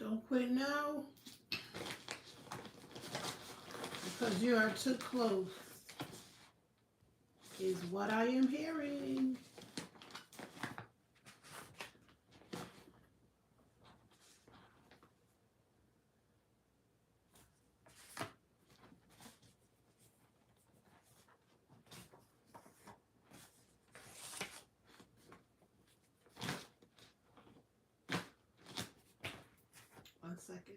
Don't quit now, because you are too close, is what I am hearing. One second.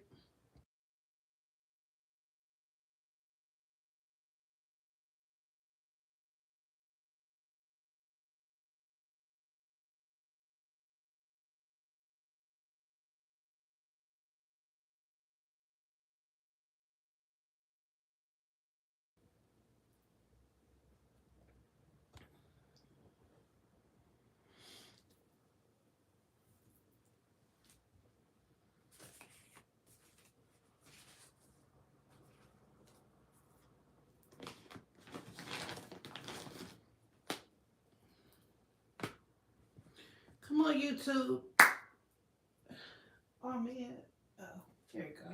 Come on, YouTube. Oh, man. Oh, here you go.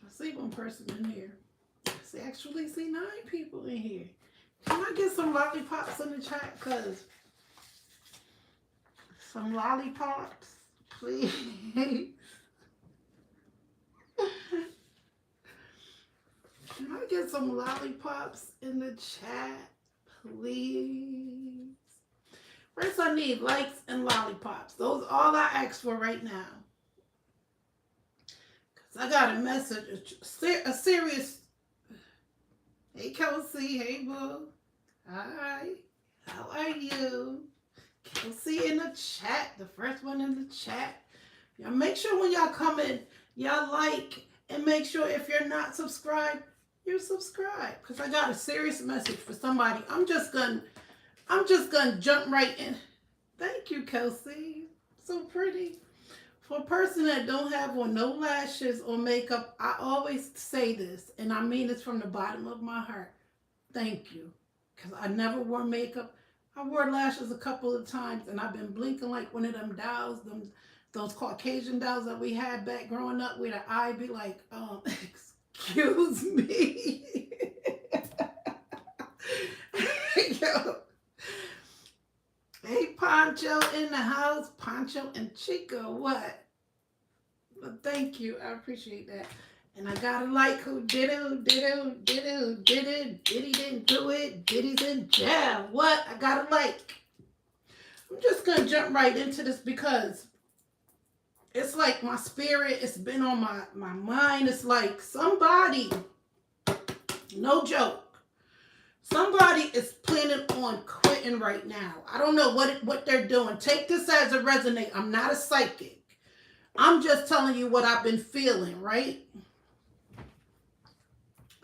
I see one person in here. I actually see 9 people in here. Can I get some lollipops in the chat? Because some lollipops, please. Can I get some lollipops in the chat, please? First, I need likes and lollipops. Those are all I ask for right now. Because I got a message, a serious... Hey, Kelsey. Hey, boo. Hi. How are you? Kelsey in the chat. The first one in the chat. Y'all make sure when y'all come in, y'all like, and make sure if you're not subscribed, you're subscribed. Because I got a serious message for somebody. I'm just gonna jump right in. Thank you, Kelsey. So pretty. For a person that don't have on no lashes or makeup, I always say this, and I mean this from the bottom of my heart. Thank you. Because I never wore makeup. I wore lashes a couple of times, and I've been blinking like one of them dolls, those Caucasian dolls that we had back growing up, where the eye be like, excuse me. Yo. Hey, Poncho in the house. Poncho and Chico, what? But thank you. I appreciate that. And I got a like who did it, Diddy didn't do it, Diddy's in jail. What? I got a like. I'm just going to jump right into this because it's like my spirit, it's been on my mind. It's like somebody, no joke, somebody is planning on quitting right now. I don't know what they're doing. Take this as a resonate. I'm not a psychic. I'm just telling you what I've been feeling, right?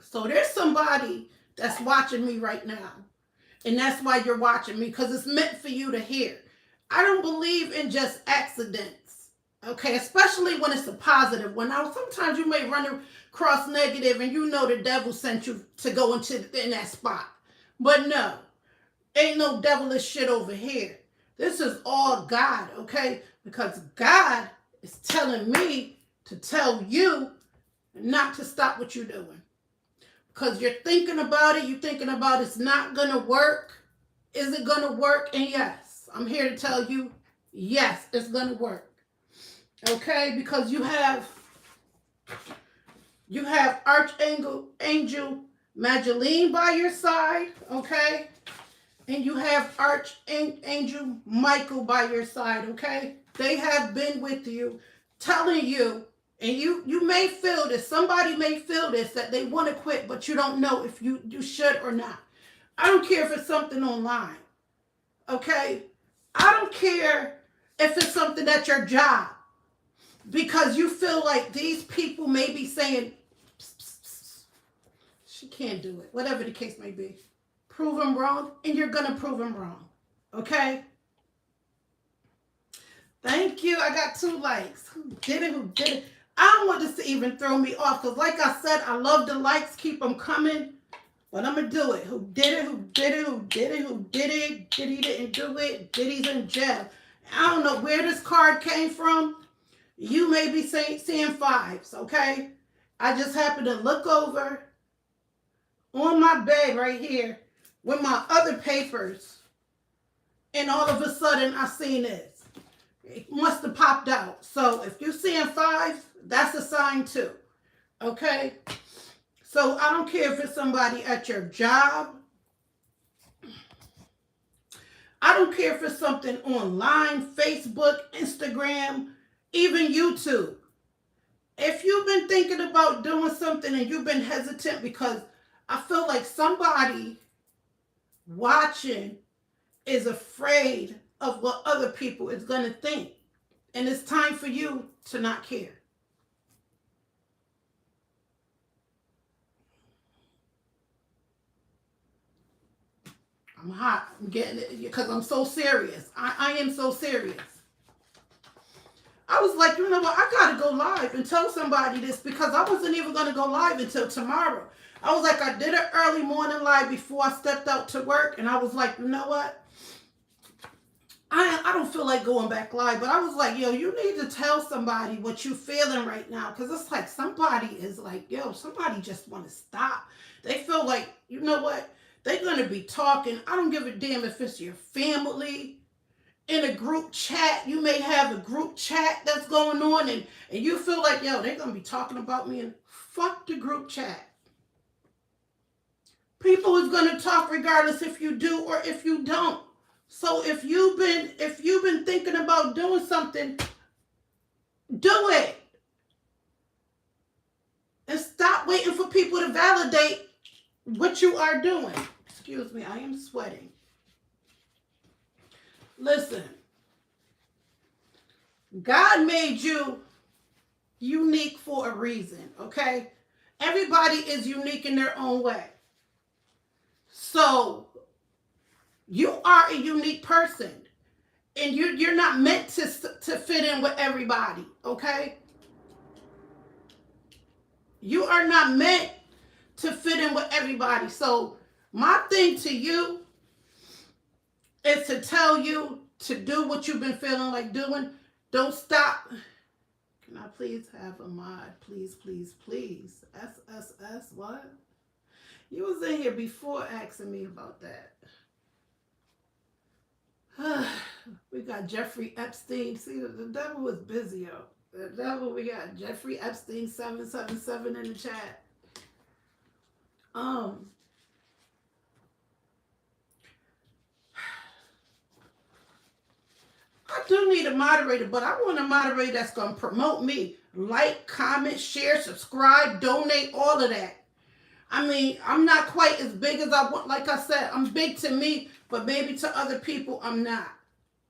So there's somebody that's watching me right now. And that's why you're watching me, because it's meant for you to hear. I don't believe in just accidents, okay? Especially when it's a positive one. Now, sometimes you may run across negative and you know the devil sent you to go in that spot. But no, ain't no devilish shit over here. This is all God, okay? Because God is telling me to tell you not to stop what you're doing. Because you're thinking about it. You're thinking about it's not going to work. Is it going to work? And yes, I'm here to tell you, yes, it's going to work. Okay? Because you have Archangel Magdalene by your side. Okay? And you have Archangel Michael by your side. Okay? They have been with you, telling you, and you may feel this, somebody may feel this, that they want to quit, but you don't know if you should or not. I don't care if it's something online, okay? I don't care if it's something at your job, because you feel like these people may be saying, psst, psst, psst, she can't do it, whatever the case may be. Prove them wrong, and you're going to prove them wrong, okay? Thank you. I got 2 likes. Who did it? Who did it? I don't want this to even throw me off, because like I said, I love the likes. Keep them coming. But I'm going to do it. Who did it? Who did it? Who did it? Who did it? Diddy didn't do it. Diddy's in jail. I don't know where this card came from. You may be seeing 5s, okay? I just happened to look over on my bed right here with my other papers, and all of a sudden I seen this. It must have popped out. So if you're seeing 5s, that's a sign too. Okay? So I don't care if it's somebody at your job. I don't care if it's something online, Facebook, Instagram, even YouTube. If you've been thinking about doing something and you've been hesitant, because I feel like somebody watching is afraid of what other people is going to think. And it's time for you to not care. I'm hot. I'm getting it because I'm so serious. I am so serious. I was like, you know what? I got to go live and tell somebody this, because I wasn't even going to go live until tomorrow. I was like, I did an early morning live before I stepped out to work. And I was like, you know what? I don't feel like going back live, but I was like, yo, you need to tell somebody what you're feeling right now. Because it's like somebody is like, yo, somebody just want to stop. They feel like, you know what? They're going to be talking. I don't give a damn if it's your family. In a group chat, you may have a group chat that's going on, and you feel like, yo, they're going to be talking about me, and fuck the group chat. People is going to talk regardless if you do or if you don't. So if you've been thinking about doing something, do it. And stop waiting for people to validate what you are doing. Excuse me, I am sweating. Listen, God made you unique for a reason, okay? Everybody is unique in their own way. So you are a unique person, and you're not meant to fit in with everybody, okay? You are not meant to fit in with everybody. So my thing to you is to tell you to do what you've been feeling like doing. Don't stop. Can I please have a mod? Please, please, please. SSS, what? You was in here before asking me about that. We got Jeffrey Epstein. See, the devil was busy, yo. The devil, we got Jeffrey Epstein 777 in the chat. I do need a moderator, but I want a moderator that's going to promote me. Like, comment, share, subscribe, donate, all of that. I mean, I'm not quite as big as I want. Like I said, I'm big to me, but maybe to other people, I'm not.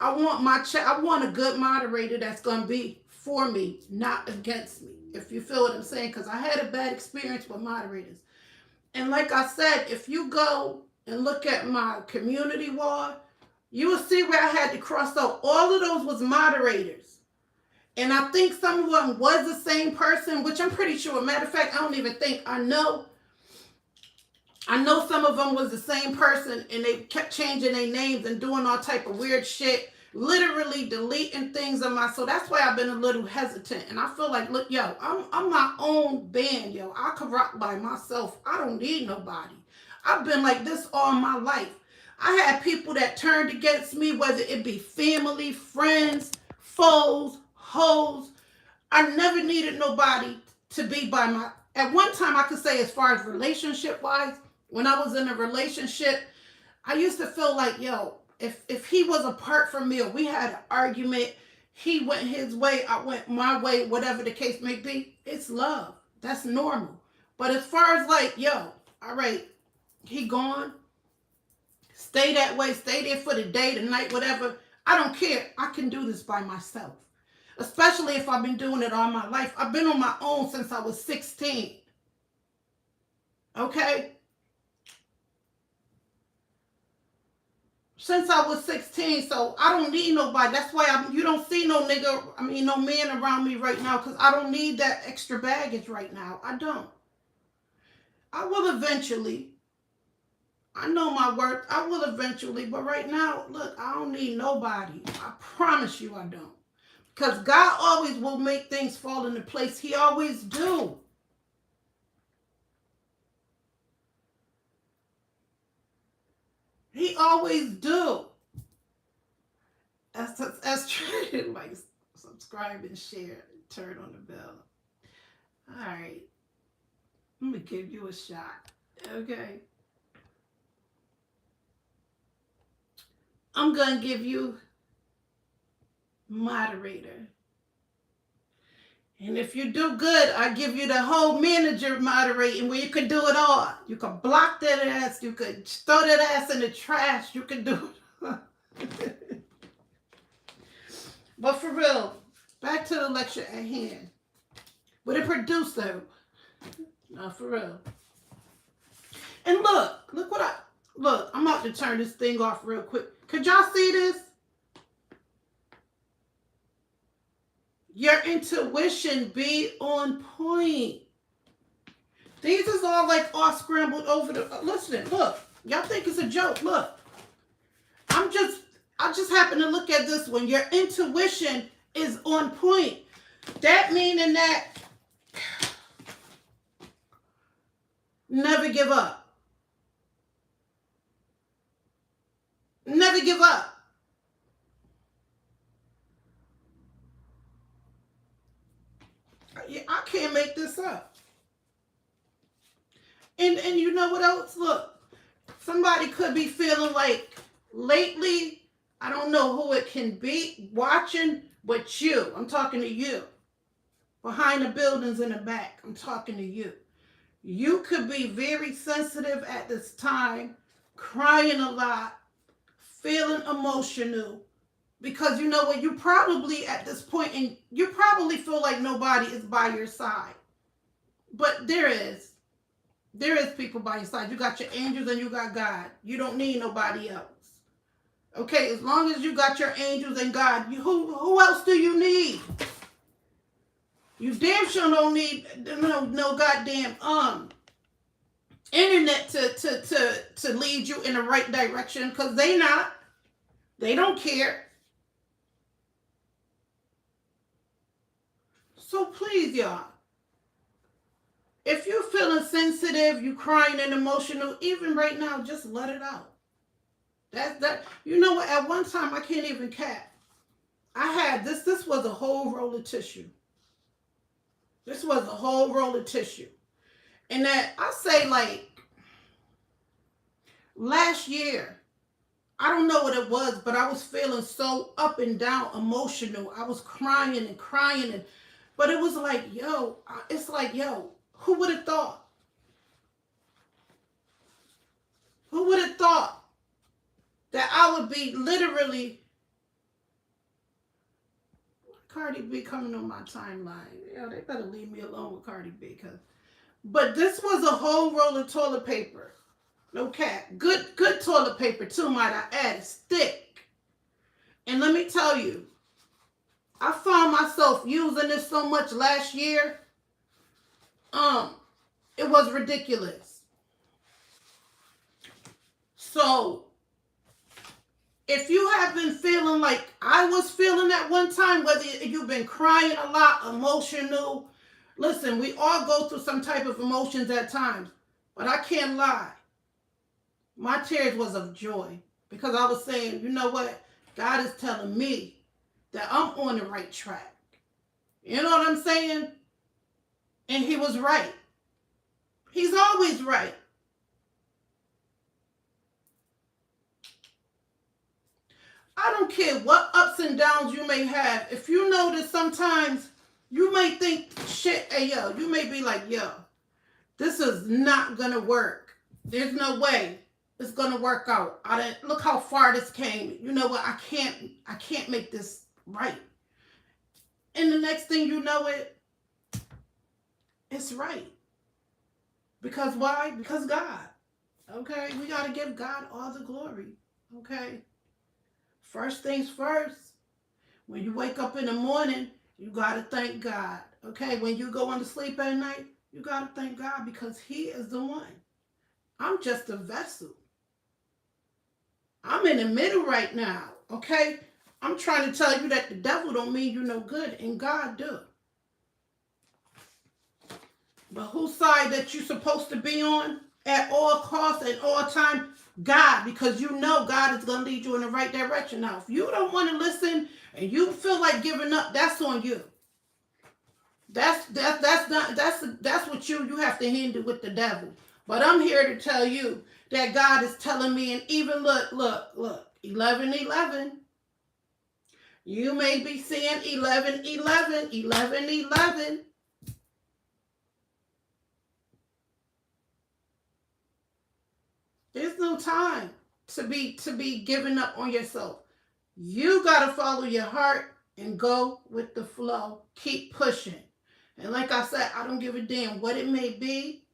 I want my chat. I want a good moderator that's going to be for me, not against me, if you feel what I'm saying, because I had a bad experience with moderators. And like I said, if you go and look at my community wall, you will see where I had to cross out. All of those was moderators. And I think some of them was the same person, which I'm pretty sure. Matter of fact, I don't even think, I know some of them was the same person, and they kept changing their names and doing all type of weird shit. literally deleting things on my, so that's why I've been a little hesitant. And I feel like, look, yo, I'm my own band, yo. I can rock by myself. I don't need nobody. I've been like this all my life. I had people that turned against me, whether it be family, friends, foes, hoes. I never needed nobody to be by my, at one time I could say, as far as relationship wise, when I was in a relationship, I used to feel like, yo, if he was apart from me or we had an argument, he went his way, I went my way, whatever the case may be, it's love. That's normal. But as far as like, yo, all right, he gone, stay that way, stay there for the day, the night, whatever. I don't care. I can do this by myself. Especially if I've been doing it all my life. I've been on my own since I was 16. Okay? Since I was 16, so I don't need nobody. That's why you don't see no nigga, no man around me right now, because I don't need that extra baggage right now. I don't. I will eventually. I know my worth. I will eventually, but right now, look, I don't need nobody. I promise you I don't. Because God always will make things fall into place. He always do. He always do. As trying, like, subscribe and share, turn on the bell. All right. Let me give you a shot. Okay. I'm going to give you moderator. And if you do good, I give you the whole manager moderating where you can do it all. You can block that ass. You could throw that ass in the trash. You can do it. But for real, back to the lecture at hand. With a producer. No, for real. And look what I'm about to turn this thing off real quick. Could y'all see this? Your intuition be on point. These is all like all scrambled over the, listen, look. Y'all think it's a joke. Look. I just happen to look at this one. Your intuition is on point. That meaning that never give up. Never give up. I can't make this up. And you know what else? Look, somebody could be feeling like lately, I don't know who it can be, watching, but you. I'm talking to you. Behind the buildings in the back, I'm talking to you. You could be very sensitive at this time, crying a lot, feeling emotional, because you know what, you probably at this point, and you probably feel like nobody is by your side. But there is people by your side. You got your angels and you got God. You don't need nobody else. Okay, as long as you got your angels and God, who else do you need? You damn sure don't need no goddamn internet to lead you in the right direction, because they don't care. So please, y'all, if you're feeling sensitive, you crying and emotional, even right now, just let it out. That you know what? At one time, I can't even cap. I had this. This was a whole roll of tissue. This was a whole roll of tissue, and that I say like last year. I don't know what it was, but I was feeling so up and down, emotional. I was crying and crying, but it was like, yo, it's like, yo, who would have thought? Who would have thought that I would be literally Cardi B coming on my timeline? Yo, they better leave me alone with Cardi B, but this was a whole roll of toilet paper. No cap. Good toilet paper too, might I add. It's thick. And let me tell you, I found myself using this so much last year. It was ridiculous. So If you have been feeling like I was feeling at one time, whether you've been crying a lot, emotional, listen, we all go through some type of emotions at times. But I can't lie. My tears was of joy because I was saying, you know what? God is telling me that I'm on the right track. You know what I'm saying? And he was right. He's always right. I don't care what ups and downs you may have. If you notice sometimes you may think shit, hey yo, you may be like, yo, this is not gonna work. There's no way it's gonna work out. I didn't look how far this came. You know what? I can't make this right. And the next thing you know it's right. Because why? Because God. Okay? We gotta give God all the glory. Okay? First things first. When you wake up in the morning, you gotta thank God. Okay? When you go on to sleep at night, you gotta thank God because he is the one. I'm just a vessel. I'm in the middle right now, okay? I'm trying to tell you that the devil don't mean you no good, and God do. But whose side that you supposed to be on at all costs and all time? God, because you know God is going to lead you in the right direction. Now, if you don't want to listen and you feel like giving up, that's on you. That's what you have to handle with the devil. But I'm here to tell you that God is telling me, and even look, 11:11. You may be seeing 11:11, 11:11. There's no time to be giving up on yourself. You gotta follow your heart and go with the flow. Keep pushing. And like I said, I don't give a damn what it may be.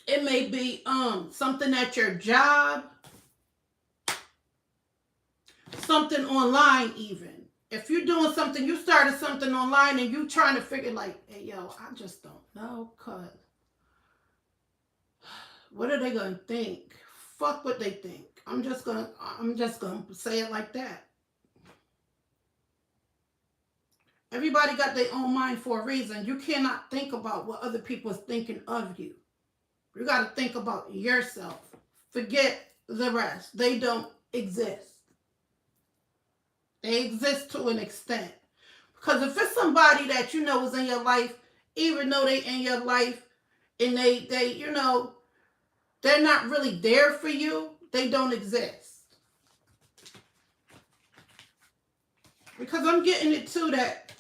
It may be something at your job, something online even. If you're doing something, you started something online and you trying to figure like, hey yo, I just don't know, cause what are they gonna think? Fuck what they think. I'm just gonna say it like that. Everybody got their own mind for a reason. You cannot think about what other people are thinking of you. You got to think about yourself. Forget the rest. They don't exist. They exist to an extent. Because if it's somebody that you know is in your life, even though they in your life and they you know, they're not really there for you, they don't exist. Because I'm getting it too that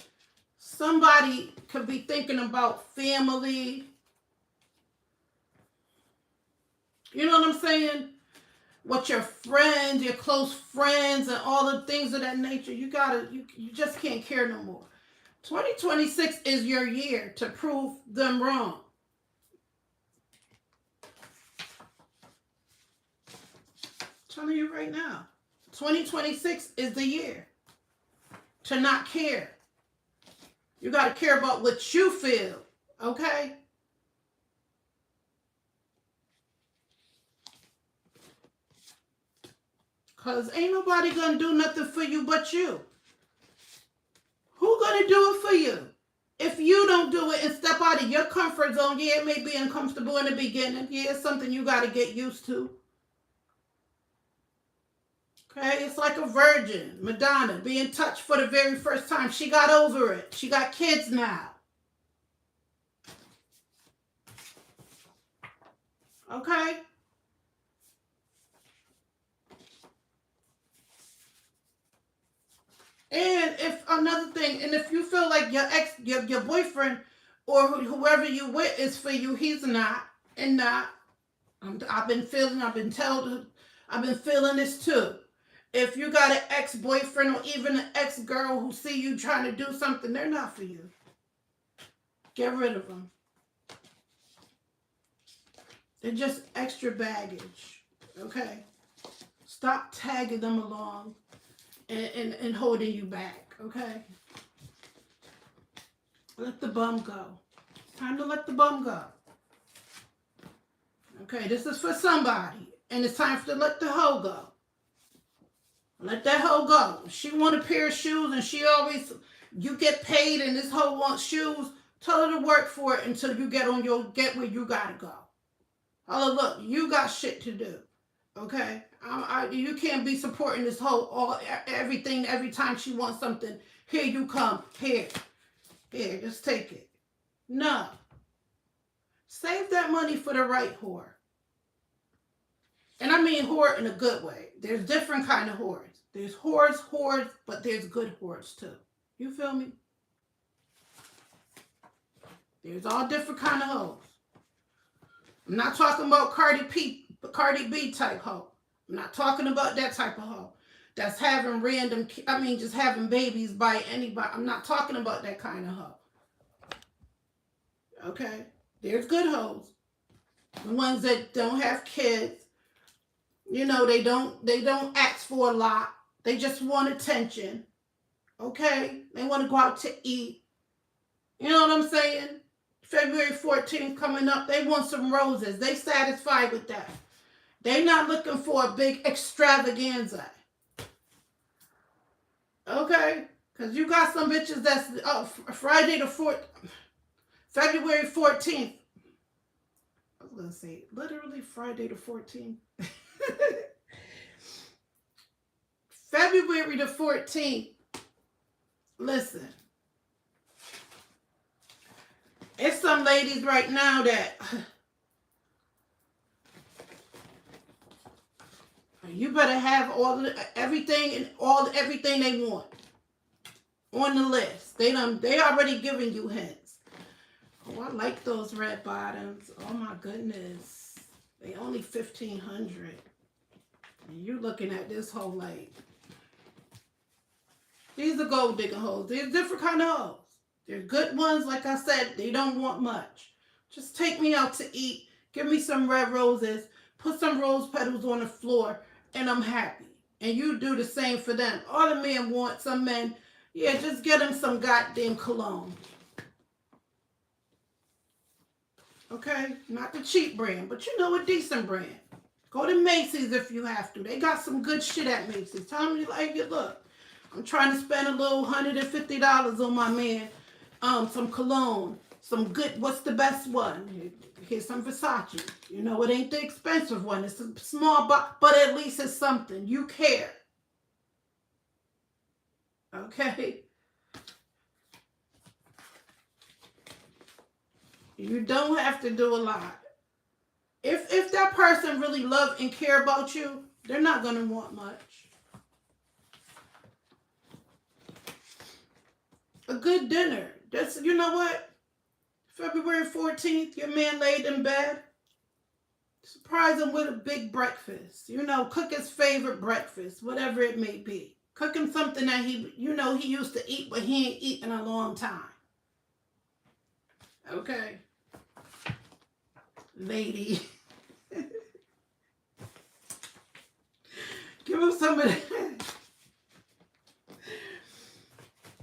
somebody could be thinking about family. You know what I'm saying? What your friends, your close friends, and all the things of that nature, you just can't care no more. 2026 is your year to prove them wrong. I'm telling you right now, 2026 is the year to not care. You got to care about what you feel, okay? Because ain't nobody going to do nothing for you but you. Who going to do it for you? If you don't do it and step out of your comfort zone, yeah, it may be uncomfortable in the beginning. Yeah, it's something you got to get used to. Okay, it's like a virgin, Madonna, being touched for the very first time. She got over it. She got kids now. Okay? And if another thing, and if you feel like your ex, your boyfriend, or whoever you with is for you, he's not, and not. I've been feeling this too. If you got an ex-boyfriend or even an ex-girl who see you trying to do something, they're not for you. Get rid of them. They're just extra baggage. Okay? Stop tagging them along and holding you back. Okay? Let the bum go. It's time to let the bum go. Okay, this is for somebody. And it's time to let the hoe go. Let that hoe go. She want a pair of shoes and she always, you get paid and this hoe wants shoes. Tell her to work for it until you get where you gotta go. Tell her, look, you got shit to do. Okay? You can't be supporting this hoe everything every time she wants something. Here you come. Here, just take it. No. Save that money for the right whore. And I mean whore in a good way. There's different kind of whores. There's whores, but there's good whores too. You feel me? There's all different kind of hoes. I'm not talking about Cardi B type hoe. I'm not talking about that type of hoe. That's having just having babies by anybody. I'm not talking about that kind of hoe. Okay? There's good hoes. The ones that don't have kids. You know, they don't ask for a lot. They just want attention. Okay? They want to go out to eat. You know what I'm saying? February 14th coming up. They want some roses. They satisfied with that. They not looking for a big extravaganza. Okay? Because you got some bitches that's February 14th. I was going to say, literally Friday the 14th. February the 14th. Listen. It's some ladies right now that you better have everything they want on the list. They already giving you hints. Oh, I like those red bottoms. Oh my goodness. They only $1,500. And you looking at this whole like, these are gold digger hoes. There's different kind of hoes. There's good ones, like I said, they don't want much. Just take me out to eat, give me some red roses, put some rose petals on the floor, and I'm happy. And you do the same for them. All the men want, some men, yeah, just get them some goddamn cologne. Okay? Not the cheap brand, but you know, a decent brand. Go to Macy's if you have to. They got some good shit at Macy's. Tell them you like it. Look, I'm trying to spend a little $150 on my man. Some cologne, some good, what's the best one? Here's some Versace. You know, it ain't the expensive one. It's a small box, but at least it's something. You care. Okay? You don't have to do a lot. If that person really love and care about you, they're not going to want much. A good dinner. That's, you know what? February 14th, your man laid in bed. Surprise him with a big breakfast. You know, cook his favorite breakfast, whatever it may be. Cook him something that he used to eat, but he ain't eaten in a long time. Okay? Lady. Give him some of that.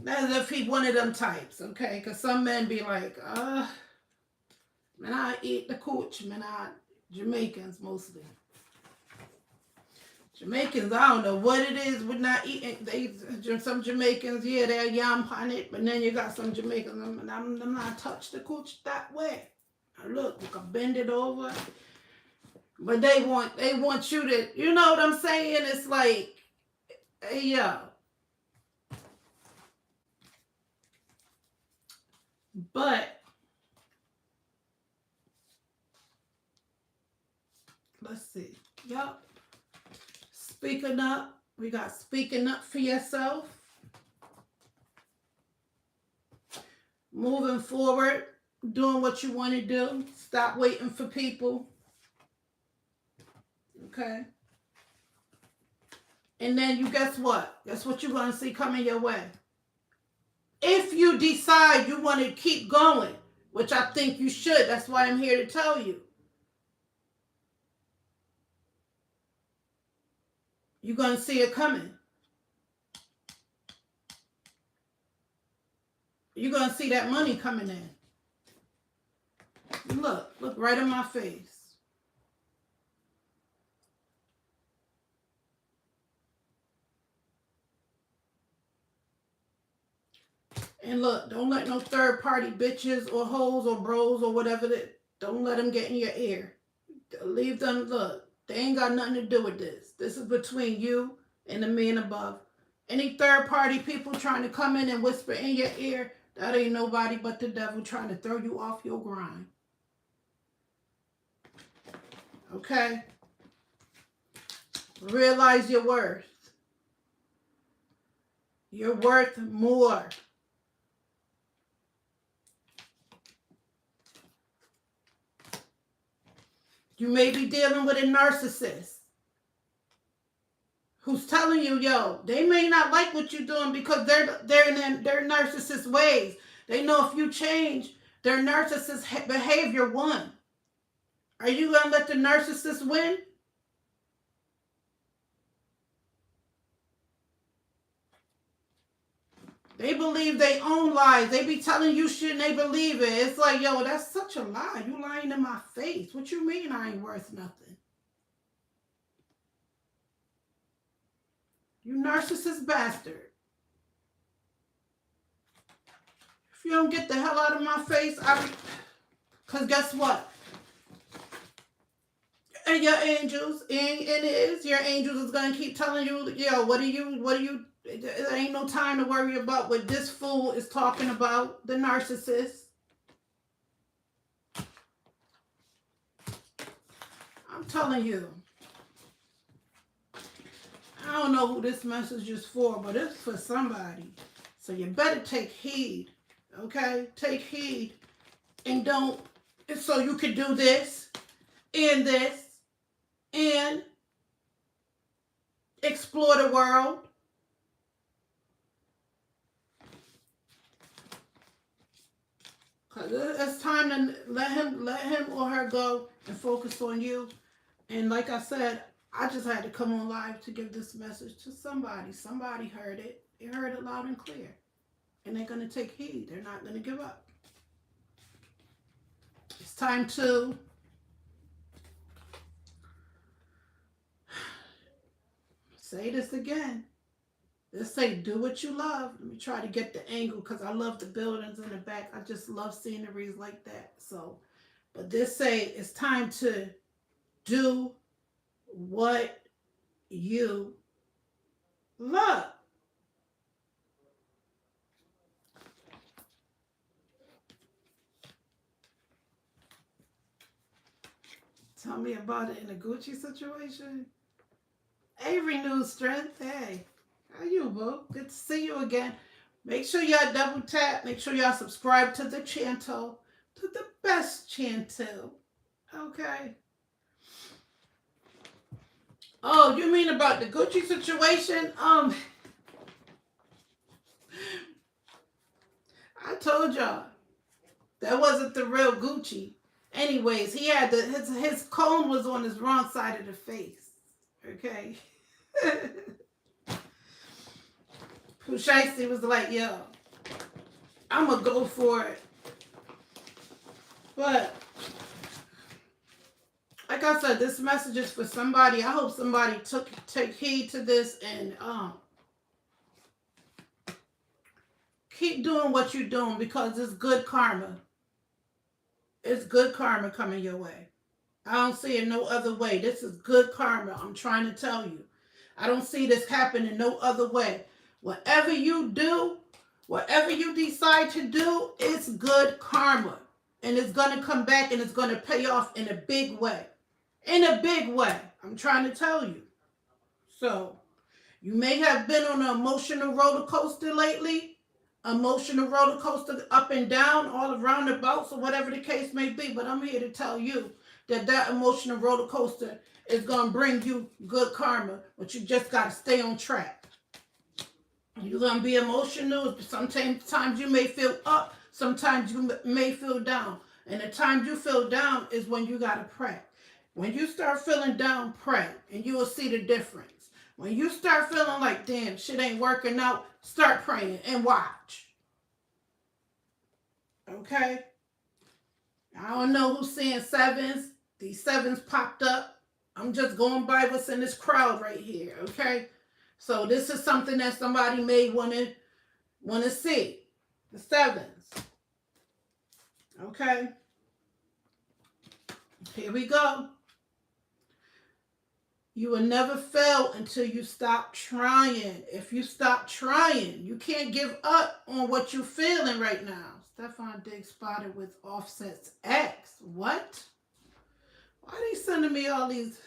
As if he one of them types, okay? Because some men be like, man, I eat the cooch, man. Jamaicans mostly. Jamaicans, I don't know what it is with not eating. Some Jamaicans, yeah, they're yam on it, but then you got some Jamaicans, I'm not touch the cooch that way. Now look, you can bend it over. But they want you to, you know what I'm saying? It's like, hey, yo. But let's see. Yup. Speaking up. We got speaking up for yourself. Moving forward. Doing what you want to do. Stop waiting for people. Okay. And then you guess what? Guess what you're going to see coming your way. If you decide you want to keep going, which I think you should, that's why I'm here to tell you. You're going to see it coming. You're going to see that money coming in. Look right in my face. And look, don't let no third party bitches or hoes or bros or whatever that, don't let them get in your ear. Leave them, look, they ain't got nothing to do with this. This is between you and the man above. Any third party people trying to come in and whisper in your ear, that ain't nobody but the devil trying to throw you off your grind. Okay? Realize your worth. You're worth more. You may be dealing with a narcissist who's telling you, yo, they may not like what you're doing because they're in their narcissist ways. They know if you change their narcissist behavior, one. Are you going to let the narcissist win? They believe they own lies. They be telling you shit and they believe it. It's like, yo, that's such a lie. You lying in my face. What you mean I ain't worth nothing? You narcissist bastard. If you don't get the hell out of my face, because guess what? And your angels, your angels is going to keep telling you, yo, what do you, there ain't no time to worry about what this fool is talking about, the narcissist. I'm telling you. I don't know who this message is for, but it's for somebody. So you better take heed, okay? Take heed and don't, so you can do this and explore the world. Cause it's time to let him or her go and focus on you. And like I said, I just had to come on live to give this message to somebody. Somebody heard it. They heard it loud and clear. And they're going to take heed. They're not going to give up. It's time to say this again. Let's say, do what you love. Let me try to get the angle because I love the buildings in the back. I just love sceneries like that. So, but this say it's time to do what you love. Tell me about it in a Gucci situation. Hey, renewed strength. Hey, how you, boo? Good to see you again. Make sure y'all double tap. Make sure y'all subscribe to the channel, to the best channel. Okay. Oh, you mean about the Gucci situation? I told y'all that wasn't the real Gucci. Anyways, he had his cone was on his wrong side of the face. Okay. Pooh Shiesty was like, yo, I'm gonna go for it. But like I said, this message is for somebody. I hope somebody take heed to this and keep doing what you're doing because it's good karma. It's good karma coming your way. I don't see it no other way. This is good karma. I'm trying to tell you. I don't see this happening no other way. Whatever you do, whatever you decide to do, it's good karma. And it's going to come back and it's going to pay off in a big way. In a big way. I'm trying to tell you. So, you may have been on an emotional roller coaster lately. Emotional roller coaster up and down, all around the boats, or whatever the case may be. But I'm here to tell you that emotional roller coaster is going to bring you good karma. But you just got to stay on track. You're going to be emotional. Sometimes you may feel up. Sometimes you may feel down. And the time you feel down is when you got to pray. When you start feeling down, pray. And you will see the difference. When you start feeling like, damn, shit ain't working out, start praying and watch. Okay? I don't know who's seeing sevens. These sevens popped up. I'm just going by what's in this crowd right here, okay? So this is something that somebody may want to see. The sevens. Okay. Here we go. You will never fail until you stop trying. If you stop trying, you can't give up on what you're feeling right now. Stefan Diggs spotted with Offset's ex. What? Why are they sending me all these?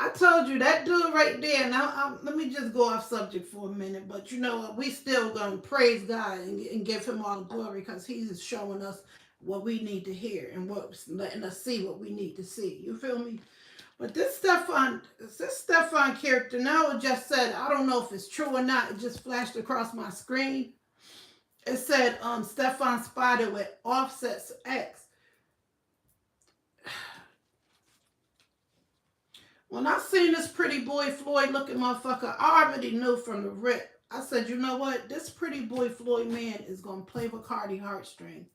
I told you that dude right there. Now, let me just go off subject for a minute. But you know what? We still going to praise God and give him all the glory because he's showing us what we need to hear and letting us see what we need to see. You feel me? But this Stefan character, now it just said, I don't know if it's true or not. It just flashed across my screen. It said, Stefan spotted with Offset's ex. When I seen this pretty boy Floyd looking motherfucker, I already knew from the rip. I said, you know what? This pretty boy Floyd man is going to play with Cardi heartstrings.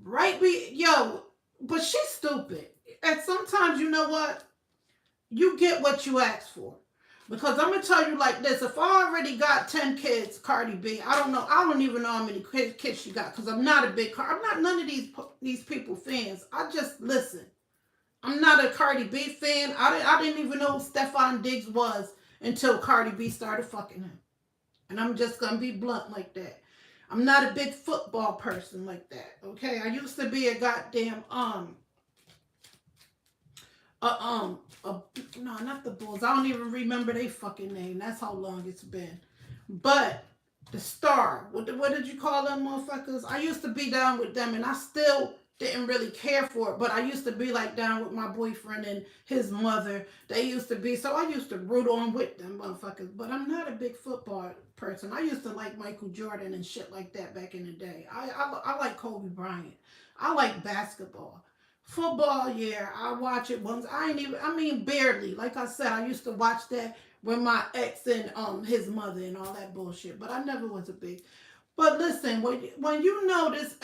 Right? But she's stupid. And sometimes, you know what? You get what you ask for. Because I'm going to tell you like this. If I already got 10 kids, Cardi B, I don't know. I don't even know how many kids she got. Because I'm not a big I'm not none of these people fans. I just listen. I'm not a Cardi B fan. I didn't even know who Stefan Diggs was until Cardi B started fucking him. And I'm just going to be blunt like that. I'm not a big football person like that. Okay? I used to be a goddamn, no, not the Bulls. I don't even remember their fucking name. That's how long it's been. But the Star, what did you call them motherfuckers? I used to be down with them and I still didn't really care for it, but I used to be like down with my boyfriend and his mother. They used to be, so I used to root on with them motherfuckers, but I'm not a big football person. I used to like Michael Jordan and shit like that back in the day. I like Kobe Bryant. I like basketball. Football, yeah, I watch it once. Barely. Like I said, I used to watch that with my ex and his mother and all that bullshit, but I never was a big. But listen, when you notice,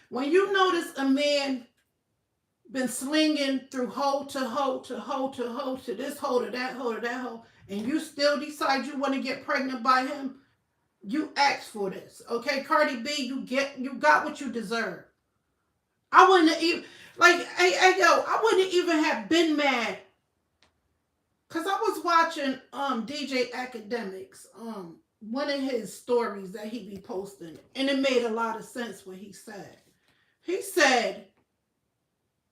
when you notice a man been slinging through hole to hole to hole to hole to this hole to that hole to that hole, and you still decide you want to get pregnant by him, you asked for this. Okay, Cardi B, you got what you deserve. I wouldn't even, I wouldn't even have been mad. Cause I was watching DJ Academics, one of his stories that he be posting, and it made a lot of sense what he said. He said,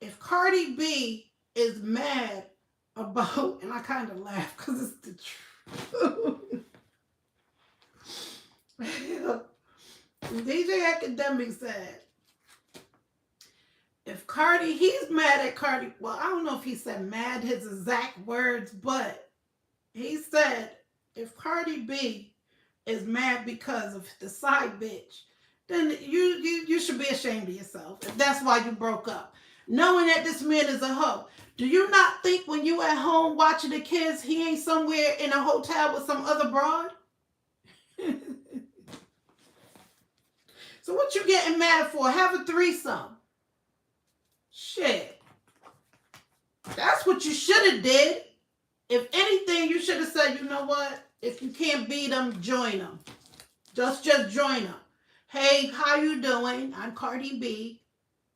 if Cardi B is mad about, and I kind of laugh because it's the truth. DJ Academic said, if he's mad at Cardi, well, I don't know if he said mad his exact words, but he said, if Cardi B is mad because of the side bitch, then you should be ashamed of yourself if that's why you broke up. Knowing that this man is a hoe. Do you not think when you at home watching the kids, he ain't somewhere in a hotel with some other broad? So what you getting mad for? Have a threesome. Shit. That's what you should have did. If anything, you should have said, you know what? If you can't beat them, join them. Just join them. Hey, how you doing? I'm Cardi B.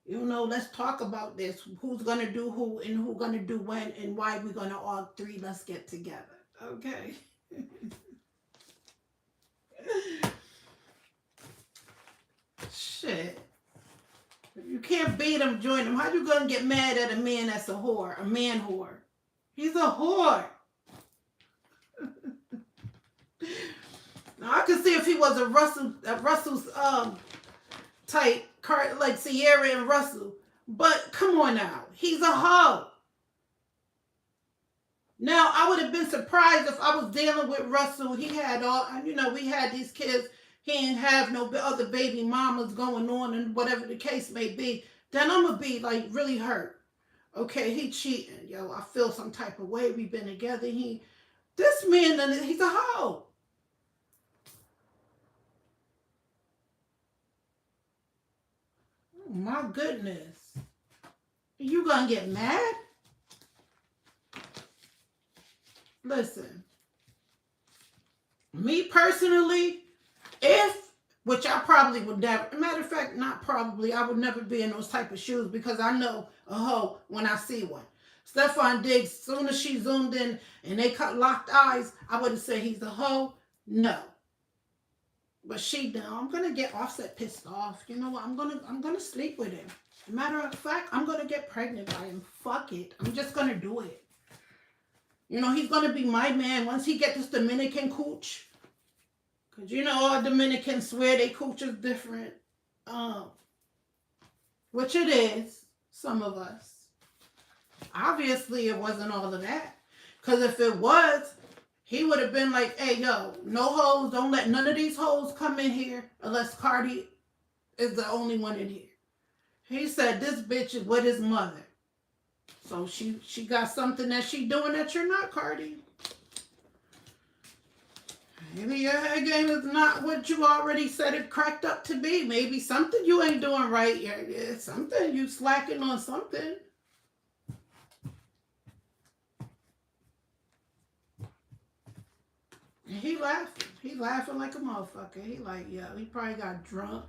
You know, let's talk about this. Who's going to do who and who going to do when and why we're going to all three. Let's get together. Okay. Shit. If you can't beat them, join them. How you going to get mad at a man that's a whore? A man whore. He's a whore. Now, I could see if he was a Russell's type, like Sierra and Russell. But come on now. He's a hoe. Now, I would have been surprised if I was dealing with Russell. He had we had these kids. He didn't have no other baby mamas going on and whatever the case may be. Then I'm going to be like really hurt. Okay, he cheating. Yo, I feel some type of way. We've been together. This man, he's a hoe. Oh, my goodness. You gonna get mad? Listen. Me personally, which I probably would never, matter of fact, not probably, I would never be in those type of shoes because I know a hoe when I see one. Stefan Diggs, soon as she zoomed in and they cut locked eyes, I would have said he's a hoe. No. But she now, I'm gonna get Offset pissed off. You know what? I'm gonna sleep with him. Matter of fact, I'm gonna get pregnant by him. Fuck it. I'm just gonna do it. You know, he's gonna be my man once he get this Dominican cooch. Cause you know all Dominicans swear they cooch is different. Which it is, some of us. Obviously it wasn't all of that. Cause if it was, he would have been like, hey, yo, no hoes. Don't let none of these hoes come in here unless Cardi is the only one in here. He said this bitch is with his mother. So she got something that she doing that you're not, Cardi. Maybe your head game is not what you already said it cracked up to be. Maybe something you ain't doing right. Yeah, something you slacking on something. And he laughing. He laughing like a motherfucker. He like, yeah, he probably got drunk.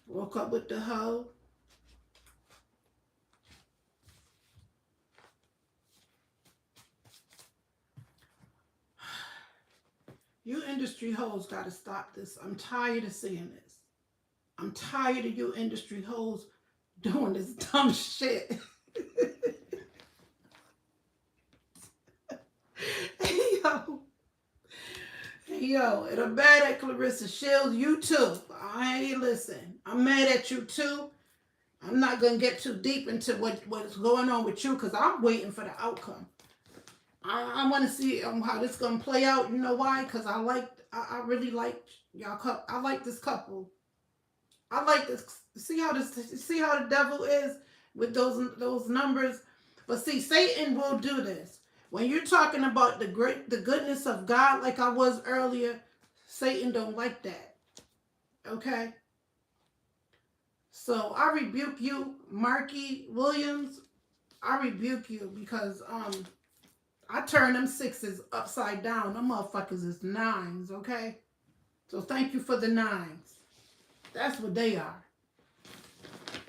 Woke up with the hoe. You industry hoes got to stop this. I'm tired of seeing this. I'm tired of you industry hoes doing this dumb shit. Yo, and I'm mad at Clarissa Shields. You too. Listen, I'm mad at you too. I'm not going to get too deep into what's going on with you because I'm waiting for the outcome. I want to see how this going to play out. You know why? Because I really like y'all couple. I like this couple. I like this. See how the devil is with those numbers. But see, Satan will do this. When you're talking about the goodness of God, like I was earlier, Satan don't like that. Okay? So I rebuke you, Marky Williams. I rebuke you because I turn them sixes upside down. Them motherfuckers is nines, okay? So thank you for the nines. That's what they are.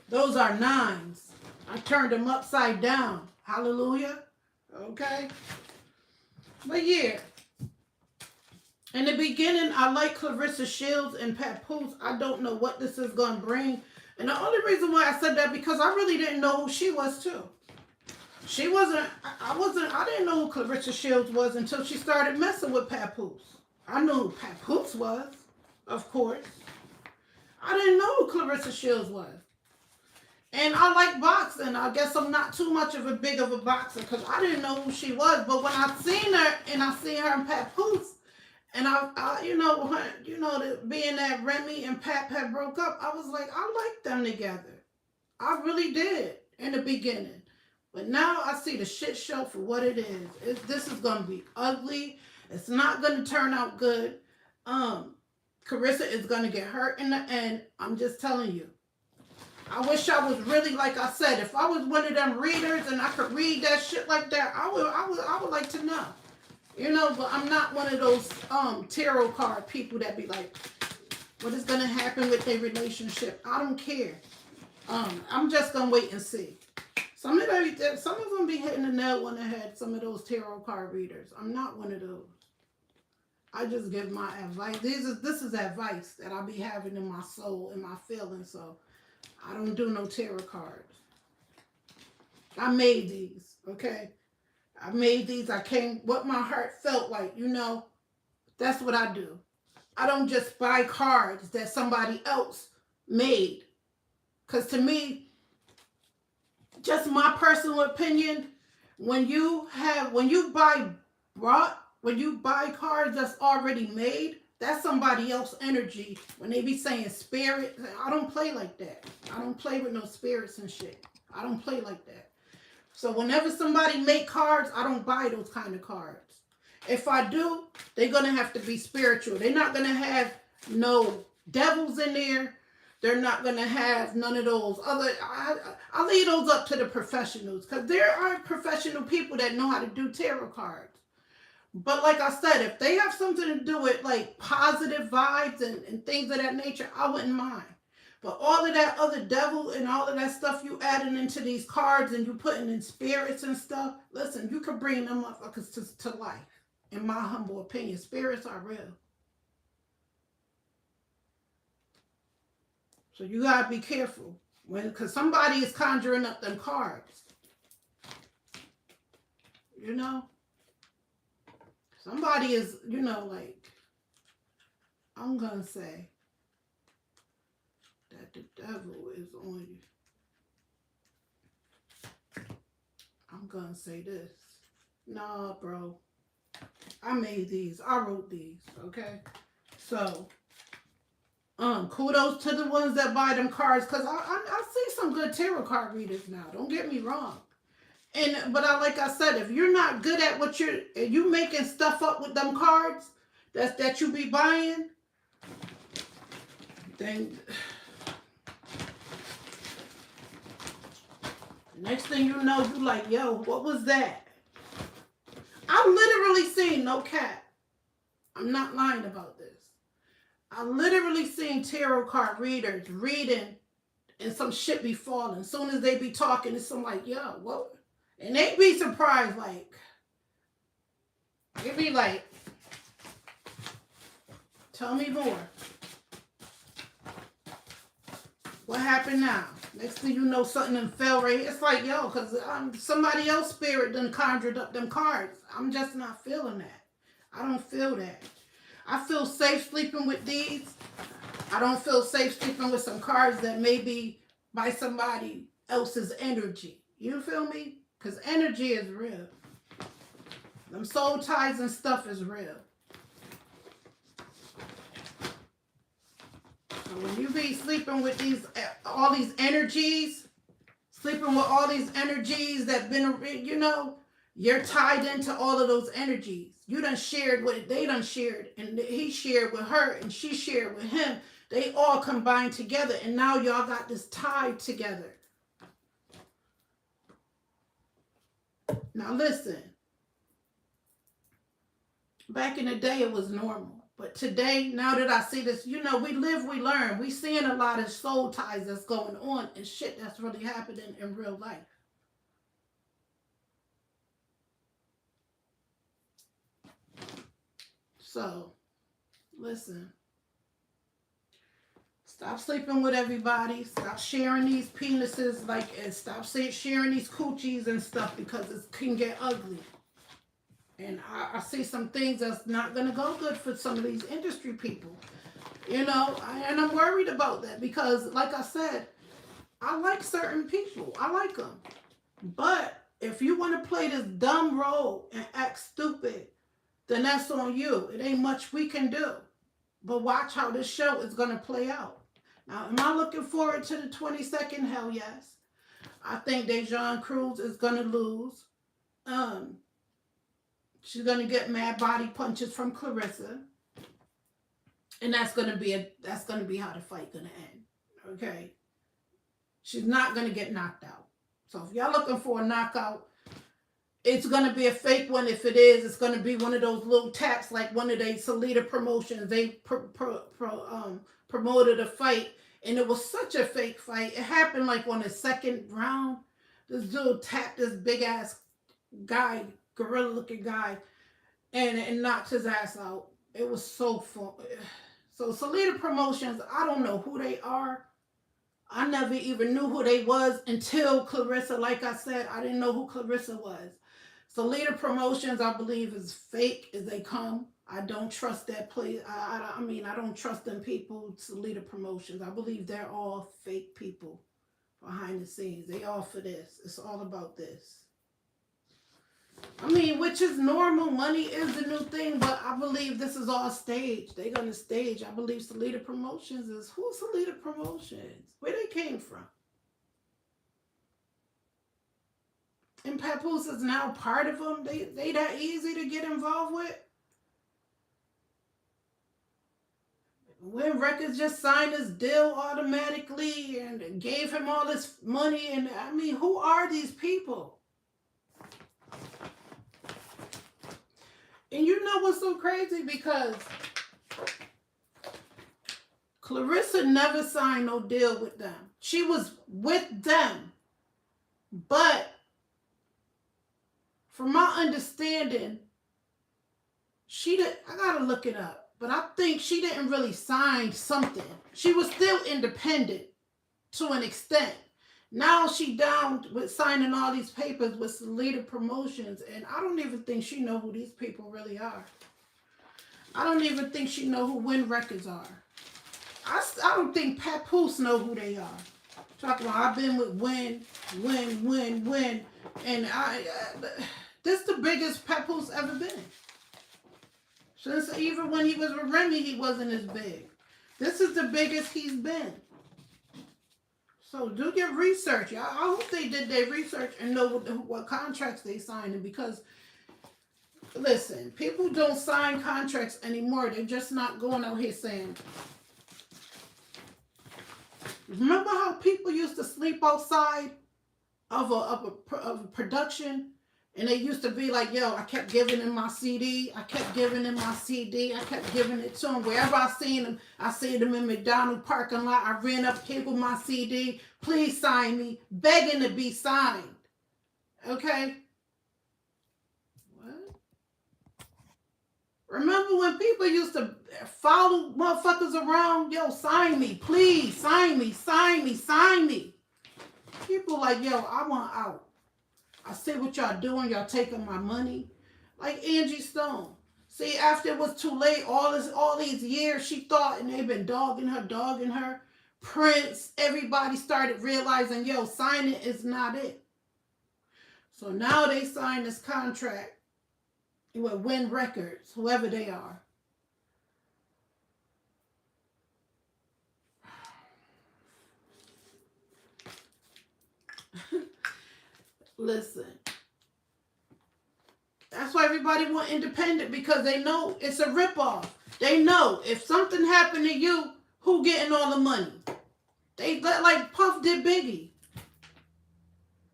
Those are nines. I turned them upside down. Hallelujah. Okay? But yeah. In the beginning, I like Clarissa Shields and Papoose. I don't know what this is going to bring. And the only reason why I said that because I really didn't know who she was too. She wasn't, I didn't know who Clarissa Shields was until she started messing with Papoose. I knew who Papoose was, of course. I didn't know who Clarissa Shields was. And I like boxing. I guess I'm not too much of a big of a boxer because I didn't know who she was. But when I seen her and I seen her in Papoose, and being that Remy and Pap had broke up, I was like, I like them together. I really did in the beginning. But now I see the shit show for what it is. This is going to be ugly. It's not going to turn out good. Carissa is going to get hurt in the end. I'm just telling you. I wish I was really, like I said, if I was one of them readers and I could read that shit like that, I would like to know. You know, but I'm not one of those tarot card people that be like, what is going to happen with their relationship? I don't care. I'm just going to wait and see. Some of them be hitting the nail on the head, some of those tarot card readers. I'm not one of those. I just give my advice. This is advice that I be having in my soul, in my feelings, so I don't do no tarot cards. I made these, okay? I made these. I came, what my heart felt like, you know? That's what I do. I don't just buy cards that somebody else made. Because to me, just my personal opinion, when you buy cards that's already made, that's somebody else's energy. When they be saying spirit, I don't play like that. I don't play with no spirits and shit. I don't play like that. So whenever somebody make cards, I don't buy those kind of cards. If I do, they're going to have to be spiritual. They're not going to have no devils in there. They're not going to have none of those other. I leave those up to the professionals because there are professional people that know how to do tarot cards. But like I said, if they have something to do with like positive vibes and things of that nature, I wouldn't mind. But all of that other devil and all of that stuff you adding into these cards and you putting in spirits and stuff, listen, you can bring them motherfuckers to life. In my humble opinion, spirits are real. So you gotta be careful because somebody is conjuring up them cards. You know, somebody is, like, I'm gonna say that the devil is on you. I'm gonna say this. Nah, bro. I made these. I wrote these. Okay. So, kudos to the ones that buy them cards, because I see some good tarot card readers now. Don't get me wrong. But like I said, if you're not good at what you making stuff up with them cards that you be buying, then next thing you know, you like, yo, what was that? I literally seen, no cap, I'm not lying about this. I literally seen tarot card readers reading and some shit be falling. As soon as they be talking, it's some like, yo, what? And they be surprised, like, they be like, tell me more. What happened now? Next thing you know, something done fell right here. It's like, yo, because somebody else spirit done conjured up them cards. I'm just not feeling that. I don't feel that. I feel safe sleeping with these. I don't feel safe sleeping with some cards that may be by somebody else's energy. You feel me? Because energy is real. Them soul ties and stuff is real. So when you be sleeping with all these energies, sleeping with all these energies that been, you're tied into all of those energies. You done shared what they done shared, and he shared with her, and she shared with him. They all combined together, and now y'all got this tied together. Now listen, back in the day it was normal. But today, now that I see this, we live, we learn. We seeing a lot of soul ties that's going on and shit that's really happening in real life. So, listen. Stop sleeping with everybody. Stop sharing these penises, and stop sharing these coochies and stuff, because it can get ugly. And I see some things that's not going to go good for some of these industry people. And I'm worried about that because, like I said, I like certain people. I like them. But if you want to play this dumb role and act stupid, then that's on you. It ain't much we can do. But watch how this show is going to play out. Now, am I looking forward to the 22nd? Hell yes. I think Dejan Cruz is going to lose. She's going to get mad body punches from Clarissa. And that's going to be how the fight going to end. Okay? She's not going to get knocked out. So if y'all looking for a knockout, it's going to be a fake one. If it is, it's going to be one of those little taps like one of the Salida promotions. They promoted a fight, and it was such a fake fight. It happened like on the second round. This dude tapped this big-ass guy, gorilla-looking guy, and knocked his ass out. It was so fun. So Salida Promotions, I don't know who they are. I never even knew who they was until Clarissa. Like I said, I didn't know who Clarissa was. Salida Promotions, I believe, is fake as they come. I don't trust that place. I don't trust them people, Salida Promotions. I believe they're all fake people behind the scenes. They all for this. It's all about this. Which is normal. Money is the new thing, but I believe this is all staged. They're going to stage. I believe Salida Promotions is... Who's Salida Promotions? Where they came from? And Papoose is now part of them? They that easy to get involved with? When Records just signed this deal automatically and gave him all this money, and who are these people? And you know what's so crazy? Because Clarissa never signed no deal with them. She was with them. But from my understanding, she did. I gotta look it up. But I think she didn't really sign something. She was still independent to an extent. Now she down with signing all these papers with Salida Promotions, and I don't even think she know who these people really are. I don't even think she know who Win Records are. I don't think Papoose know who they are. Talking about I've been with Win, and this the biggest Papoose ever been. Since even when he was with Remy, he wasn't as big. This is the biggest he's been. So do your research. I hope they did their research and know what contracts they signed. Because, listen, people don't sign contracts anymore. They're just not going out here saying. Remember how people used to sleep outside of a production? And they used to be like, yo, I kept giving him my CD. I kept giving him my CD. I kept giving it to him. Wherever I seen him, I seen him in McDonald's parking lot. I ran up, here with my CD. Please sign me. Begging to be signed. Okay? What? Remember when people used to follow motherfuckers around? Yo, sign me. Please, sign me. Sign me. Sign me. People like, yo, I want out. I see what y'all doing. Y'all taking my money. Like Angie Stone. See, after it was too late, all these years, she thought, and they've been dogging her. Prince, everybody started realizing, yo, signing is not it. So now they signed this contract with Win Records, whoever they are. Listen, that's why everybody want independent, because they know it's a ripoff. They know if something happened to you, who getting all the money? They like Puff did Biggie.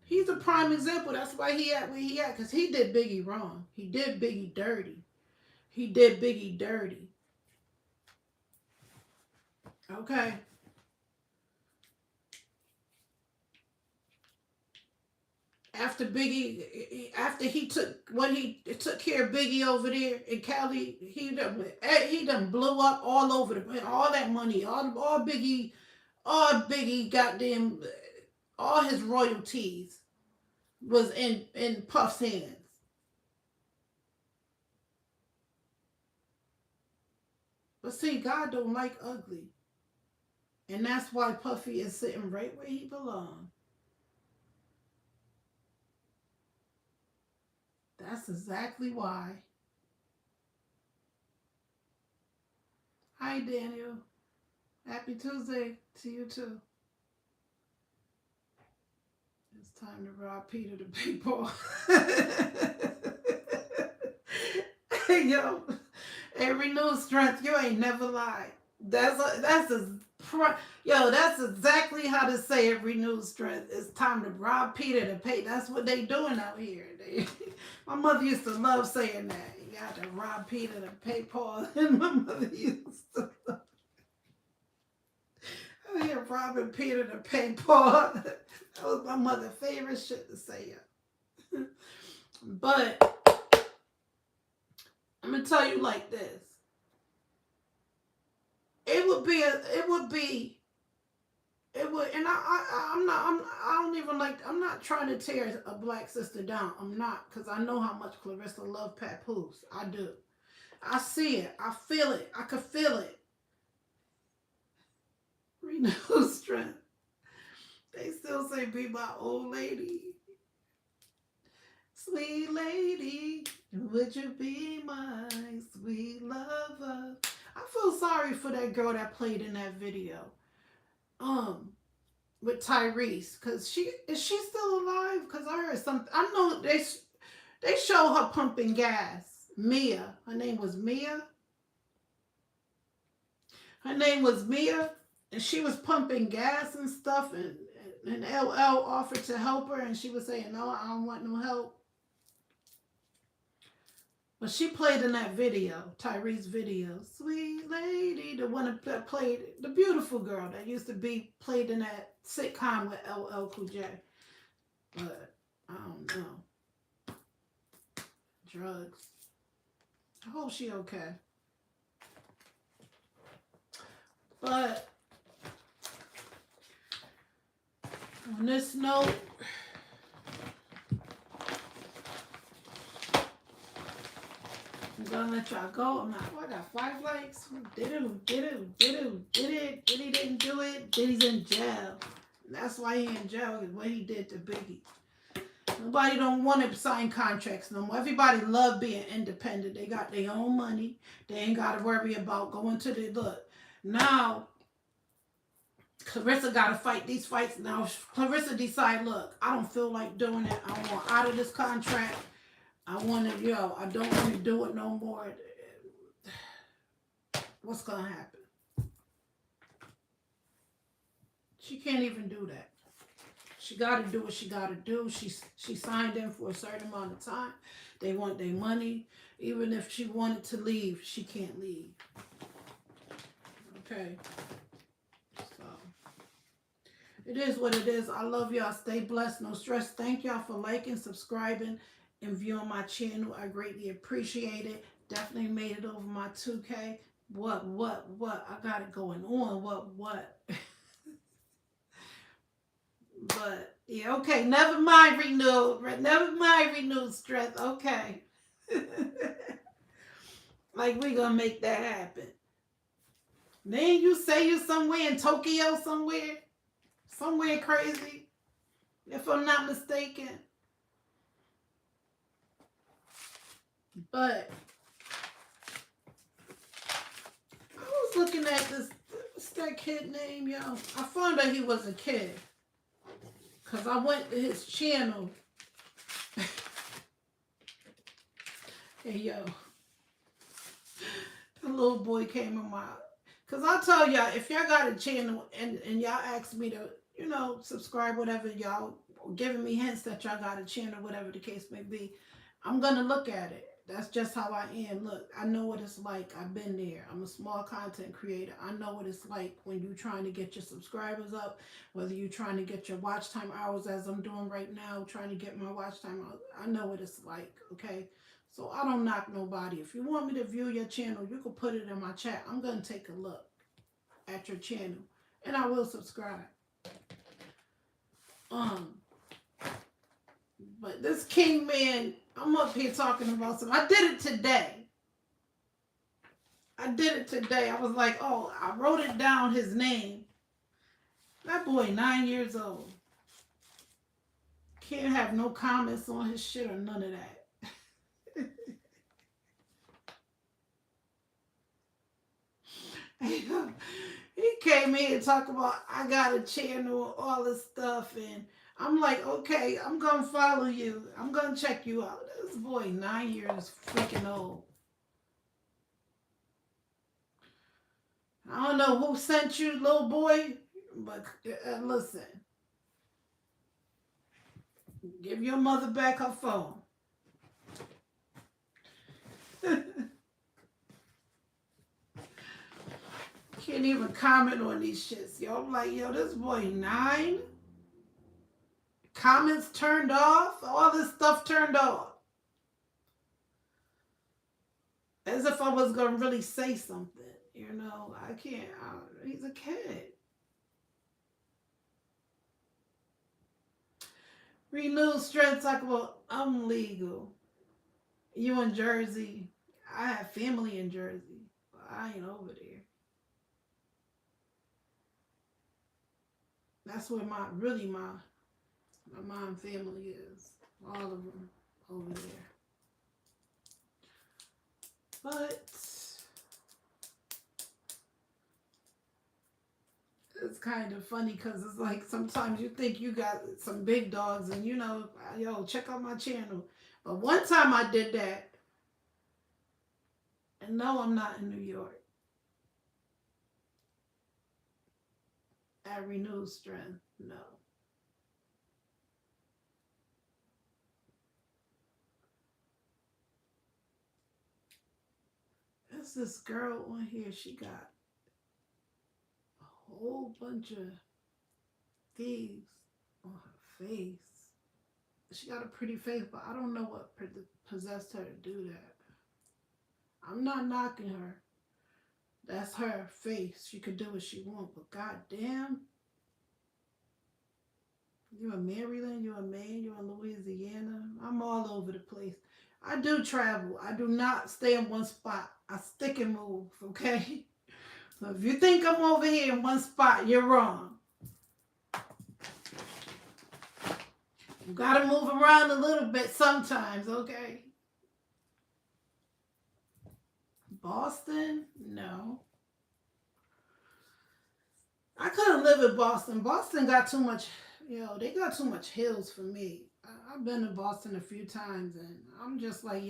He's a prime example. That's why he at where he at, because he did Biggie wrong. He did Biggie dirty. He did Biggie dirty. Okay. After he took care of Biggie over there in Cali, he done blew up all over all that money, all Biggie goddamn, all his royalties was in Puff's hands. But see, God don't like ugly. And that's why Puffy is sitting right where he belongs. That's exactly why. Hi, Daniel. Happy Tuesday to you, too. It's time to rob Peter to pay Paul. Yo, every new strength, you ain't never lied. That's exactly how to say every new strength. It's time to rob Peter to pay. That's what they doing out here. My mother used to love saying that. You got to rob Peter to pay Paul. And my mother used to love. Oh, yeah, robbing Peter to pay Paul. That was my mother's favorite shit to say. But I'm gonna tell you like this. I'm not trying to tear a black sister down. I'm not, because I know how much Clarissa loved Papoose. I do. I see it. I feel it. I could feel it. Renew strength. They still say, be my old lady. Sweet lady, would you be my sweet lover? I feel sorry for that girl that played in that video. With Tyrese, because is she still alive? Because I heard something. I know they show her pumping gas. Mia, her name was Mia. And she was pumping gas and stuff, and LL offered to help her, and she was saying, no, I don't want no help. But she played in that video, Tyree's video. Sweet lady, the one that played, the beautiful girl that used to be played in that sitcom with LL Cool J. But I don't know. Drugs. I hope she okay. But on this note, I'm gonna let y'all go. I'm not. I got 5 likes. Who did it? Who did it? Who did it? Who did it? Diddy didn't do it. Diddy's in jail. And that's why he in jail, is what he did to Biggie. Nobody don't want to sign contracts no more. Everybody love being independent. They got their own money. They ain't got to worry about going to the look. Now, Clarissa got to fight these fights. Now, Clarissa decide, look, I don't feel like doing it. I want out of this contract. I want to, I don't want to do it no more. What's going to happen? She can't even do that. She got to do what she got to do. She signed in for a certain amount of time. They want their money. Even if she wanted to leave, she can't leave. Okay. So, it is what it is. I love y'all. Stay blessed. No stress. Thank y'all for liking, subscribing, and viewing my channel. I greatly appreciate it. Definitely made it over my 2K. What? I got it going on. What? But, yeah, okay. Never mind renewed stress. Okay. Like, we gonna make that happen. Then you say you somewhere in Tokyo somewhere crazy, if I'm not mistaken. But I was looking at this, what's that kid name, yo? I found out he was a kid. Because I went to his channel. Hey, yo. The little boy came in my... Because I tell y'all, if y'all got a channel and y'all ask me to, subscribe, whatever, y'all giving me hints that y'all got a channel, whatever the case may be, I'm going to look at it. That's just how I am. Look, I know what it's like. I've been there. I'm a small content creator. I know what it's like when you're trying to get your subscribers up, whether you're trying to get your watch time hours, as I'm doing right now, trying to get my watch time out. I know what it's like, okay? So I don't knock nobody. If you want me to view your channel, you can put it in my chat. I'm going to take a look at your channel, and I will subscribe. But this King Man, I'm up here talking about something. I did it today. I was like, oh, I wrote it down, his name. That boy, 9 years old. Can't have no comments on his shit or none of that. He came in and talked about, I got a channel, all this stuff, and I'm like, okay, I'm going to follow you. I'm going to check you out. This boy, 9 years freaking old. I don't know who sent you, little boy, but listen. Give your mother back her phone. Can't even comment on these shits, yo. I'm like, yo, this boy 9. Comments turned off. All this stuff turned off. As if I was going to really say something. I can't. He's a kid. Renewed strength, talk about, I'm legal. You in Jersey. I have family in Jersey. But I ain't over there. That's where my mom family is. All of them over there. But it's kind of funny because it's like sometimes you think you got some big dogs and yo, check out my channel. But one time I did that. And no, I'm not in New York. At Renewed Strength, no. There's this girl on here. She got a whole bunch of thieves on her face. She got a pretty face, but I don't know what possessed her to do that. I'm not knocking her. That's her face. She could do what she wants, but goddamn, you in Maryland, you in Maine, you in Louisiana. I'm all over the place. I do travel. I do not stay in one spot. I stick and move, okay? So if you think I'm over here in one spot, you're wrong. You gotta move around a little bit sometimes, okay? Boston? No. I couldn't live in Boston. Boston got too much, they got too much hills for me. I've been to Boston a few times and I'm just like,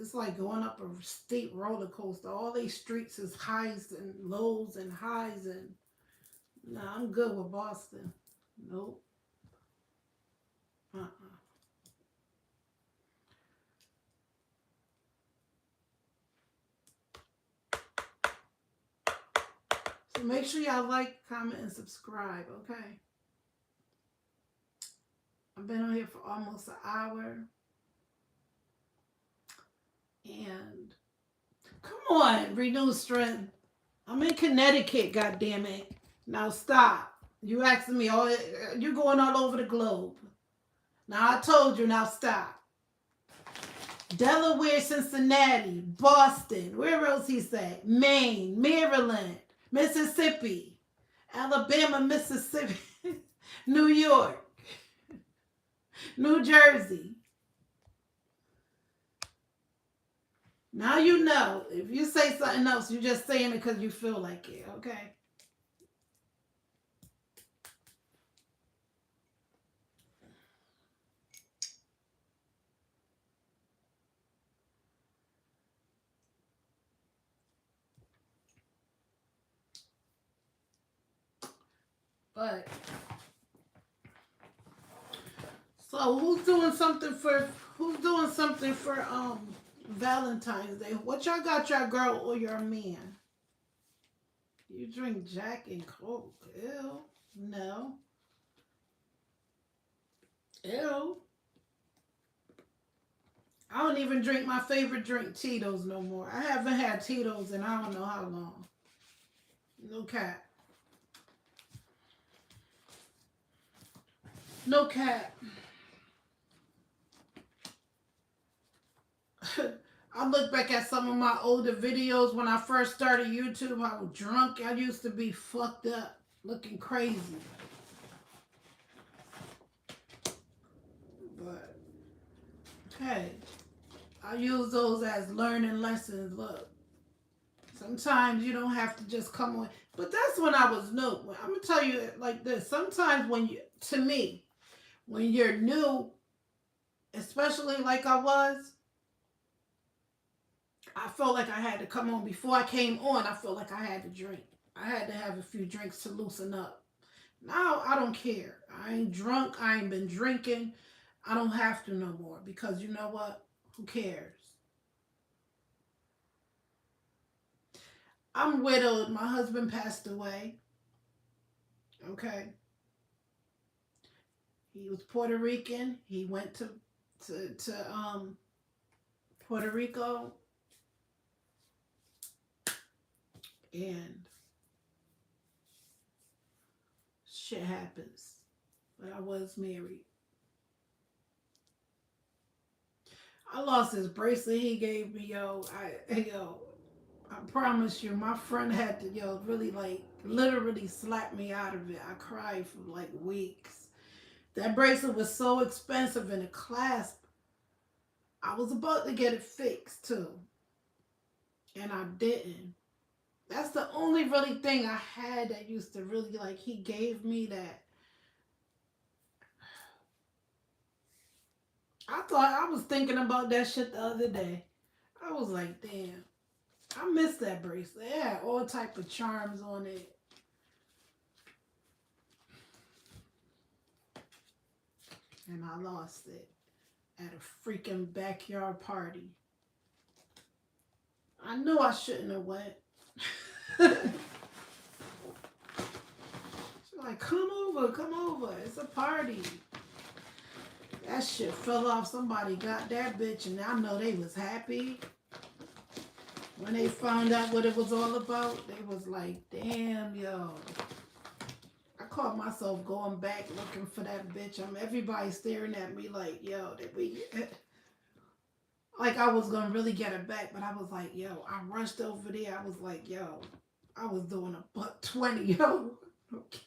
it's like going up a steep roller coaster. All these streets is highs and lows and highs and nah, I'm good with Boston. Nope. So make sure y'all like, comment, and subscribe, okay? I've been on here for almost an hour. And come on, renew strength. I'm in Connecticut, goddammit. Now stop. You asking me, you're going all over the globe. Now I told you, now stop. Delaware, Cincinnati, Boston, where else he said? Maine, Maryland, Mississippi, Alabama, Mississippi, New York, New Jersey. Now you know. If you say something else, you're just saying it because you feel like it, okay? But so who's doing something for Valentine's Day? What y'all got your girl or your man? You drink Jack and Coke. Ew. No. Ew. I don't even drink my favorite drink, Tito's, no more. I haven't had Tito's in I don't know how long. No cap. No cap. I look back at some of my older videos when I first started YouTube, how drunk I used to be, fucked up, looking crazy. But, hey, I use those as learning lessons. Look, sometimes you don't have to just come on. But that's when I was new. I'm going to tell you it like this. Sometimes when you're new, especially like I was, I felt like I had to come on. Before I came on, I felt like I had to drink. I had to have a few drinks to loosen up. Now, I don't care. I ain't drunk. I ain't been drinking. I don't have to no more. Because you know what? Who cares? I'm widowed. My husband passed away. Okay. He was Puerto Rican. He went to Puerto Rico. And shit happens. But I was married. I lost his bracelet he gave me, I promise you, my friend had to, really literally slap me out of it. I cried for like weeks. That bracelet was so expensive and a clasp. I was about to get it fixed too. And I didn't. That's the only really thing I had that used to really, he gave me that. I was thinking about that shit the other day. I was like, damn, I miss that bracelet. It had all type of charms on it. And I lost it at a freaking backyard party. I knew I shouldn't have went. She's like, come over. It's a party. That shit fell off. Somebody got that bitch, and I know they was happy. When they found out what it was all about, they was like, damn, yo. I caught myself going back looking for that bitch. Everybody staring at me like, yo, did we get... Like I was gonna really get it back, but I was like, yo, I rushed over there. I was like, yo, I was doing a $120, yo. Okay.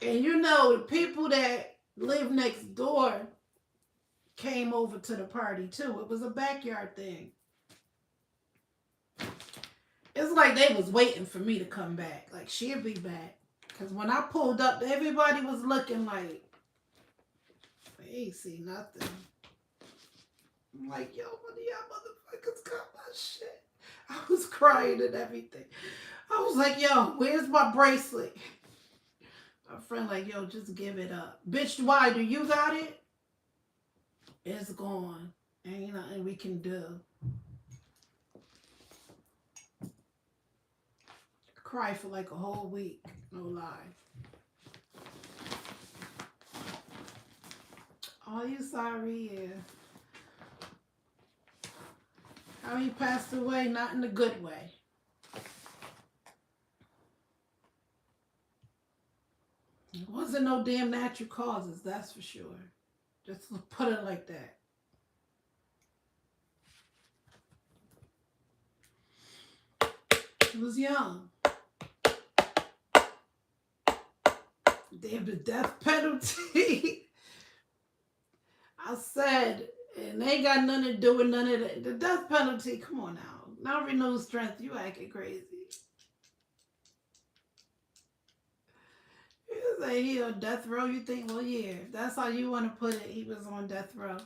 And you know, the people that live next door came over to the party too. It was a backyard thing. It's like they was waiting for me to come back. Like she'll be back. Cause when I pulled up, everybody was looking like, they ain't see nothing. I'm like, yo, one of y'all motherfuckers got my shit. I was crying and everything. I was like, yo, where's my bracelet? My friend like, yo, just give it up. Bitch, why? Do you got it? It's gone. Ain't nothing we can do. I cried for like a whole week. No lie. Oh, you sorry? Yeah. How he passed away? Not in a good way. It wasn't no damn natural causes, that's for sure. Just put it like that. He was young. Damn, the death penalty. I said, and they ain't got nothing to do with none of that. The death penalty, come on now. Now renewed strength, you acting crazy. You say he on death row, you think, well, yeah, if that's how you want to put it, he was on death row.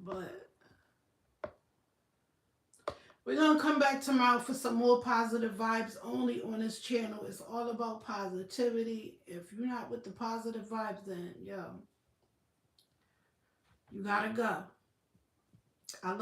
But we're going to come back tomorrow for some more positive vibes only on this channel. It's all about positivity. If you're not with the positive vibes, then, yo, you got to go. I love